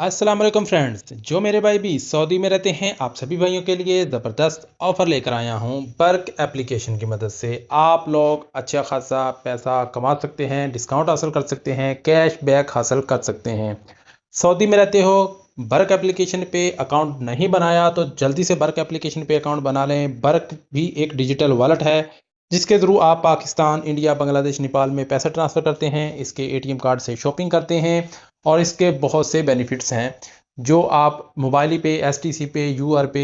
अस्सलाम वालेकुम फ्रेंड्स, जो मेरे भाई भी सऊदी में रहते हैं, आप सभी भाइयों के लिए ज़बरदस्त ऑफ़र लेकर आया हूँ। बर्क एप्लीकेशन की मदद से आप लोग अच्छा खासा पैसा कमा सकते हैं, डिस्काउंट हासिल कर सकते हैं, कैश बैक हासिल कर सकते हैं। सऊदी में रहते हो, बर्क एप्लीकेशन पे अकाउंट नहीं बनाया तो जल्दी से बर्क एप्लीकेशन पे अकाउंट बना लें। बर्क भी एक डिजिटल वॉलेट है जिसके थ्रू आप पाकिस्तान, इंडिया, बांग्लादेश, नेपाल में पैसा ट्रांसफ़र करते हैं। इसके एटीएम कार्ड से शॉपिंग करते हैं और इसके बहुत से बेनिफिट्स हैं जो आप मोबाइल पे, एसटीसी पे, यूआर पे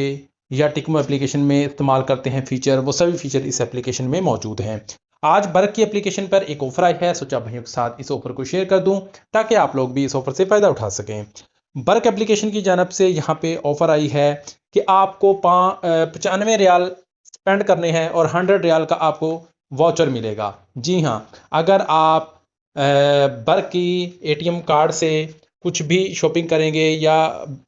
या टिकमो एप्लीकेशन में इस्तेमाल करते हैं। फीचर वो सभी फीचर इस एप्लीकेशन में मौजूद हैं। आज बर्क की एप्लीकेशन पर एक ऑफर आई है, सोचा भाइयों के साथ इस ऑफर को शेयर कर दूं ताकि आप लोग भी इस ऑफर से फ़ायदा उठा सकें। बर्क एप्लीकेशन की जानब से यहाँ पे ऑफर आई है कि आपको 95 रियाल स्पेंड करने हैं और 100 रियाल का आपको वाउचर मिलेगा। जी हाँ, अगर आप बर्क की एटीएम कार्ड से कुछ भी शॉपिंग करेंगे या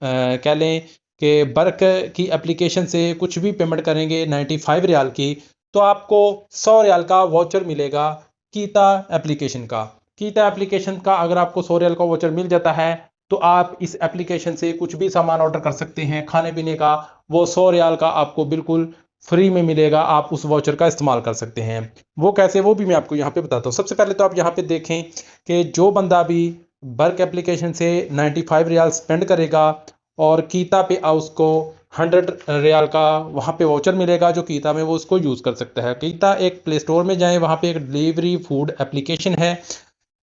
कह लें कि बर्क की एप्लीकेशन से कुछ भी पेमेंट करेंगे 95 रियाल की, तो आपको 100 रियाल का वाउचर मिलेगा कीता एप्लीकेशन का। कीता एप्लीकेशन का अगर आपको 100 रियाल का वाउचर मिल जाता है तो आप इस एप्लीकेशन से कुछ भी सामान ऑर्डर कर सकते हैं खाने पीने का। वो 100 रियाल का आपको बिल्कुल फ्री में मिलेगा, आप उस वाउचर का इस्तेमाल कर सकते हैं। वो कैसे, वो भी मैं आपको यहाँ पे बताता हूँ। सबसे पहले तो आप यहाँ पे देखें कि जो बंदा भी बर्क एप्लीकेशन से 95 रियाल स्पेंड करेगा और कीता पे उसको 100 रियाल का वहाँ पे वाउचर मिलेगा जो कीता में वो उसको यूज़ कर सकता है। कीता एक प्ले स्टोर में जाएं, वहाँ पे एक डिलीवरी फूड एप्लीकेशन है,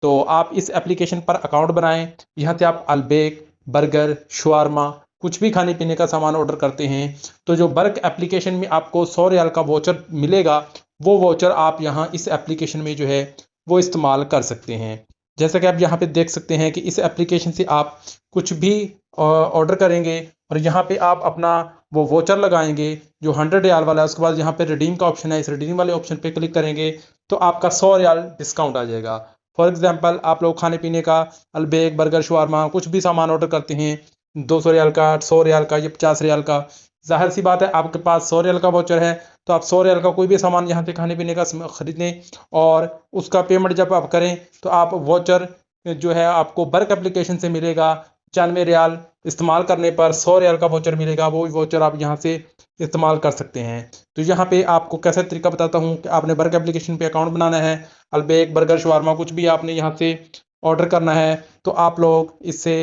तो आप इस एप्लीकेशन पर अकाउंट बनाएं। यहाँ से आप अलबेक, बर्गर, शवारमा कुछ भी खाने पीने का सामान ऑर्डर करते हैं तो जो बर्क एप्लीकेशन में आपको 100 रियाल का वाउचर मिलेगा, वो वाउचर आप यहाँ इस एप्लीकेशन में जो है वो इस्तेमाल कर सकते हैं। जैसा कि आप यहाँ पे देख सकते हैं कि इस एप्लीकेशन से आप कुछ भी ऑर्डर करेंगे और यहाँ पे आप अपना वो वाउचर लगाएंगे जो 100 रियाल वाला है। उसके बाद यहाँ पे रिडीम का ऑप्शन है, इस रिडीम वाले ऑप्शन पे क्लिक करेंगे तो आपका 100 रियाल डिस्काउंट आ जाएगा। फॉर एग्जांपल आप लोग खाने पीने का अलबेक, बर्गर, शवारमा कुछ भी सामान ऑर्डर करते हैं 200 रियाल का, 100 रियाल का या 50 रियाल का, जाहिर सी बात है आपके पास 100 रियाल का वाउचर है तो आप 100 रियाल का कोई भी सामान यहाँ से खाने पीने का खरीदें और उसका पेमेंट जब आप करें तो आप वाउचर जो है आपको बर्क एप्लीकेशन से मिलेगा। 95 रियाल इस्तेमाल करने पर 100 रियाल का वाउचर मिलेगा, वो वाउचर आप यहाँ से इस्तेमाल कर सकते हैं। तो यहाँ पे आपको कैसा तरीका बताता हूँ कि आपने बर्क एप्लीकेशन पे अकाउंट बनाना है, अलबेक, बर्गर, शवारमा कुछ भी आपने यहाँ से ऑर्डर करना है तो आप लोग इससे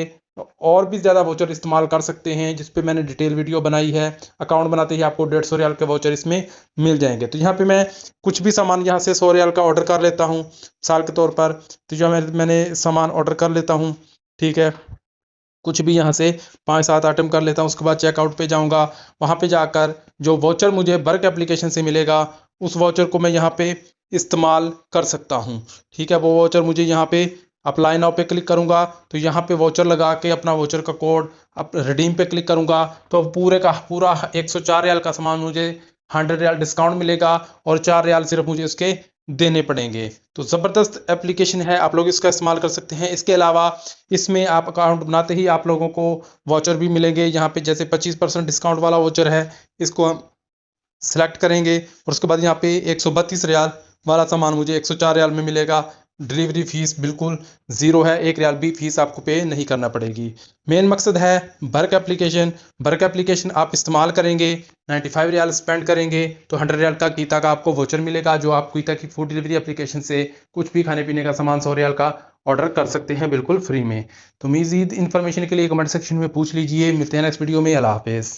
और भी ज़्यादा वाउचर इस्तेमाल कर सकते हैं जिस पे मैंने डिटेल वीडियो बनाई है। अकाउंट बनाते ही आपको 150 रियाल के वाउचर इसमें मिल जाएंगे। तो यहाँ पे मैं कुछ भी सामान यहाँ से 100 रियाल का ऑर्डर कर लेता हूँ साल के तौर पर। तो जो मैंने सामान ऑर्डर कर लेता हूँ, ठीक है, कुछ भी यहाँ से 5-7 आइटम कर लेता हूँ। उसके बाद चेकआउट पे जाऊँगा, वहाँ पे जाकर जो वाउचर मुझे बर्क एप्लीकेशन से मिलेगा उस वाउचर को मैं यहाँ पे इस्तेमाल कर सकता हूँ। ठीक है, वो वाउचर मुझे यहाँ पे अप्लाई नाउ पे क्लिक करूँगा तो यहाँ पे वाउचर लगा के अपना वाउचर का कोड अब रिडीम पे क्लिक करूँगा तो पूरे का पूरा 104 रियाल का सामान मुझे 100 रियाल डिस्काउंट मिलेगा और 4 रियाल सिर्फ मुझे उसके देने पड़ेंगे। तो ज़बरदस्त एप्लीकेशन है, आप लोग इसका इस्तेमाल कर सकते हैं। इसके अलावा इसमें आप अकाउंट बनाते ही आप लोगों को वाउचर भी मिलेंगे। यहाँ पे जैसे 25% डिस्काउंट वाला वाउचर है, इसको हम सेलेक्ट करेंगे और उसके बाद यहाँ पे 132 रियाल वाला सामान मुझे 104 रियाल में मिलेगा। डिलीवरी फीस बिल्कुल ज़ीरो है, 1 रियाल भी फीस आपको पे नहीं करना पड़ेगी। मेन मकसद है बर्क एप्लीकेशन। बर्क एप्लीकेशन आप इस्तेमाल करेंगे, 95 रियाल स्पेंड करेंगे तो 100 रियाल का कीता का आपको वाउचर मिलेगा जो आप कीता की फूड डिलीवरी एप्लीकेशन से कुछ भी खाने पीने का सामान 100 रियाल का ऑर्डर कर सकते हैं बिल्कुल फ्री में। तो मज़ीद इन्फॉर्मेशन के लिए कमेंट सेक्शन में पूछ लीजिए। मिलते हैं नेक्स्ट वीडियो में। अल्लाह हाफिज़।